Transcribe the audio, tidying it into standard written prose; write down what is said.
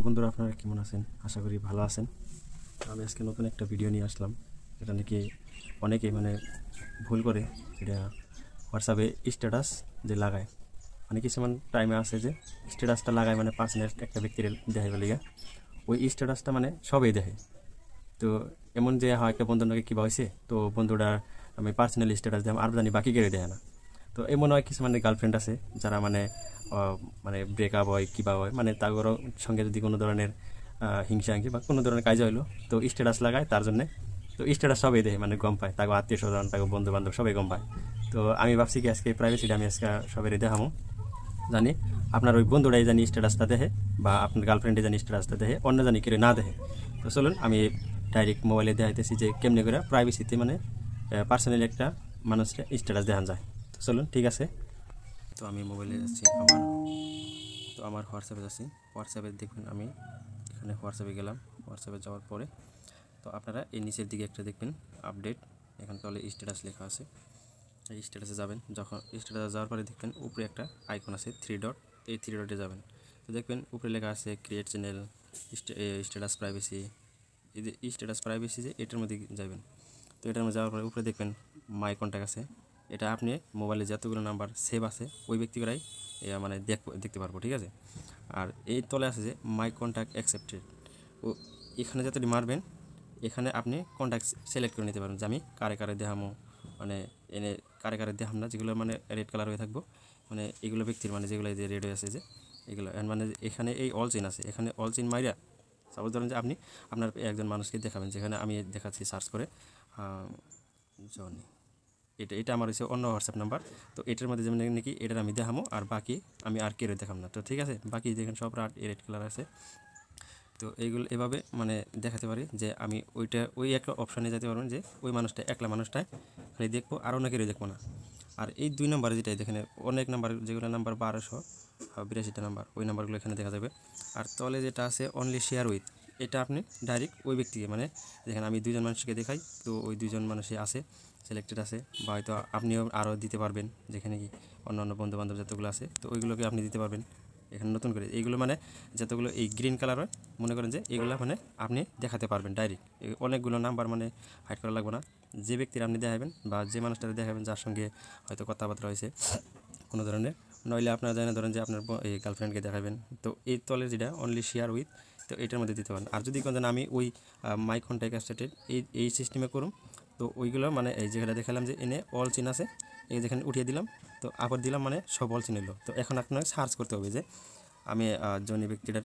বন্ধুরা আপনারা কেমন আছেন? আশা করি ভালো আছেন। আমি আজকে নতুন একটা ভিডিও নিয়ে আসলাম, যেটা নাকি অনেকেই ভুল করে, যেটা হোয়াটসঅ্যাপে স্ট্যাটাস যে লাগায়, কিছু টাইমে আছে যে স্ট্যাটাসটা লাগায় পার্সোনাল একটা ব্যক্তির দেখে বলে ওই স্ট্যাটাসটা সবাই দেখে। তো এমন যে হয় একটা বন্ধুর নাকি কীবা হয়েছে, তো বন্ধুটা আমি পার্সোনাল স্ট্যাটাস দিলাম আর জানি বাকি কেড়ে দেয় না। তো এমন হয় কিছু গার্লফ্রেন্ড আছে যারা ব্রেকআপ হয় কিবা হয়, তার সঙ্গে যদি কোনো ধরনের হিংসা বা কোনো ধরনের কাজ হইলো, তো স্ট্যাটাস লাগায় তার জন্যে। তো স্ট্যাটাস সবাই দেখে গম পায়, তাকে আত্মীয় স্বজন, তাকে বন্ধু বান্ধব সবাই গম পায়। তো আমি ভাবছি কি আজকে প্রাইভেসিটা আমি আজকে সবাই দেখামো, জানি আপনার ওই বন্ধুটাই জানি স্ট্যাটাসটা দেখে বা আপনার গার্লফ্রেন্ডে জানি স্ট্যাটাসটা দেখে, অন্য জানি কেউ না দেখে। তো চলুন আমি ডাইরেক্ট মোবাইলে দেখাইতেছি যে কেমনি করে প্রাইভেসিতে পার্সোনালি একটা মানুষের স্ট্যাটাস দেখান যায়। তো চলুন, ঠিক আছে। তো আমি মোবাইলে যাচ্ছি আমার হোয়াটসঅ্যাপে যাচ্ছি। হোয়াটসঅ্যাপে দেখবেন আমি এখানে হোয়াটসঅ্যাপে গেলাম। হোয়াটসঅ্যাপে যাওয়ার পরে তো আপনারা এই নিচের দিকে একটা দেখবেন আপডেট, এখানে তাহলে স্ট্যাটাস লেখা আছে। এই স্ট্যাটাসে যাবেন, যখন স্ট্যাটাসে যাওয়ার পরে দেখবেন উপরে একটা আইকন আছে 3 ডট, এই 3 ডটে যাবেন। তো দেখবেন উপরে লেখা আছে ক্রিয়েট চ্যানেল, স্ট্যাটাস প্রাইভেসি। এই যে স্ট্যাটাস প্রাইভেসি যে এটার মধ্যে যাবেন। তো এটার মধ্যে যাওয়ার পরে উপরে দেখবেন মাই কন্ট্যাক্ট আছে। এটা আপনি মোবাইলে যতগুলো নাম্বার সেভ আছে ওই ব্যক্তিগুলাই দেখতে পারবো, ঠিক আছে। আর এই তলে আছে যে মাই কন্ট্যাক্ট অ্যাকসেপ্টেড, ও এখানে যতটি মারবেন এখানে আপনি কন্ট্যাক্ট সিলেক্ট করে নিতে পারবেন যে আমি কারে কারে দেখামো, এনে কারে কারে দেখাম না, যেগুলো রেড কালার হয়ে থাকবো, এগুলো ব্যক্তির যেগুলো যে রেড হয়ে আছে যে এগুলো এখানে এই অল চিন আছে, এখানে অল চিন মাইরা সাপোজ ধরেন যে আপনি আপনার একজন মানুষকে দেখাবেন, যেখানে আমি দেখাচ্ছি সার্চ করে জনি, এটা আমার হচ্ছে অন্য হোয়াটসঅ্যাপ নাম্বার। তো এটার মধ্যে যেমন নাকি এটার আমি দেখামো, আর বাকি আমি আর কেউ দেখাম না। তো ঠিক আছে, বাকি দেখেন সব রেড কালার আছে। তো এইগুলো এভাবে দেখাতে পারি যে আমি ওই একটা অপশানে যেতে পারবেন যে ওই মানুষটা একলা মানুষটায় খালি দেখবো, আর অন্য কেউ দেখবো না। আর এই 2 নম্বরে যেটা দেখেন অনেক নাম্বার, যেগুলো নাম্বার 1282টা নাম্বার, ওই নাম্বারগুলো এখানে দেখা যাবে। আর তলে যেটা আছে অনলি শেয়ার উইথ, এটা আপনি ডাইরেক্ট ওই ব্যক্তিকে যেখানে আমি 2জন মানুষকে দেখাই, তো ওই 2জন মানুষই আছে সিলেক্টেড আছে, বা হয়তো আপনিও আরও দিতে পারবেন, যেখানে কি অন্য অন্য বন্ধু বান্ধব যতগুলো আছে তো ওইগুলোকে আপনি দিতে পারবেন এখানে নতুন করে। এইগুলো যতগুলো এই গ্রিন কালার হয় মনে করেন যে এইগুলো আপনি দেখাতে পারবেন ডাইরেক্ট। অনেকগুলো নাম্বার হাইড করা লাগবে না। যে ব্যক্তির আপনি দেখাবেন বা যে মানুষটাকে দেখাবেন যার সঙ্গে হয়তো কথাবার্তা হয়েছে কোনো ধরনের, নইলে আপনারা জানেন ধরেন যে আপনার এই গার্লফ্রেন্ডকে দেখাবেন, তো এই তলের যেটা অনলি শেয়ার উইথ, তো এটার মধ্যে দিতে পারেন। আর যদি কোন আমি ওই মাই কন্ট্যাক্ট অ্যাসোসিয়েটেড এই সিস্টেমে করুন, তো ওইগুলো এই যেখানে দেখালাম যে এনে অল চিন আছে, এই যেখানে উঠিয়ে দিলাম, তো আবার দিলাম সব অল চিন এলো। তো এখন আপনাকে সার্চ করতে হবে যে আমি জনি ব্যক্তিটার